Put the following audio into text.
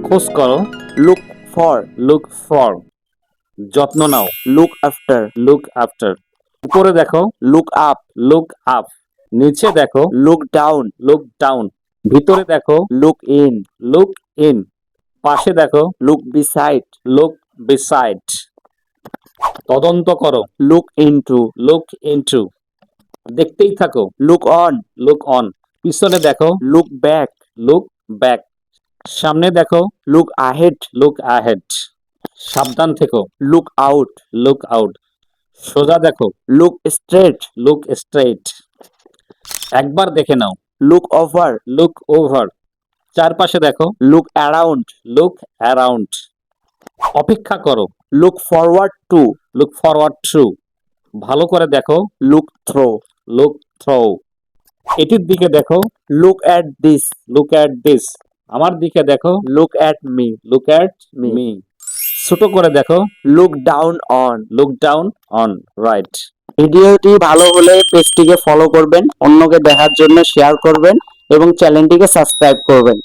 খোঁজ করো। look for, look for, যত্ন নাও। look after, look after. উপরে দেখো। look up, look up. নিচে দেখো। look down, look down. ভিতরে দেখো। look in, look in. পাশে দেখো। look beside, look beside. তদন্ত করো। look into, look into. দেখতেই থাকো। look on, look on. পিছনে দেখো। look back, look back. সামনে দেখো। look ahead, look ahead. সাবধান থেকো। look out, look out. সোজা দেখো। look straight, look straight. একবার দেখে নাও। look over, look over. চারপাশে দেখো। look around, look around. অপেক্ষা করো। look forward to, look forward to. ভালো করে দেখো। look through, look through. এটির দিকে দেখো। look at this, look at this. আমার দিকে দেখো। look at me, look at me, me. ছোট করে দেখো। look down on। Look down on right. ভিডিওটি ভালো হলে পেজটিকে ফলো করবেন, অন্যকে দেখার জন্য শেয়ার করবেন এবং চ্যানেলটিকে সাবস্ক্রাইব করবেন।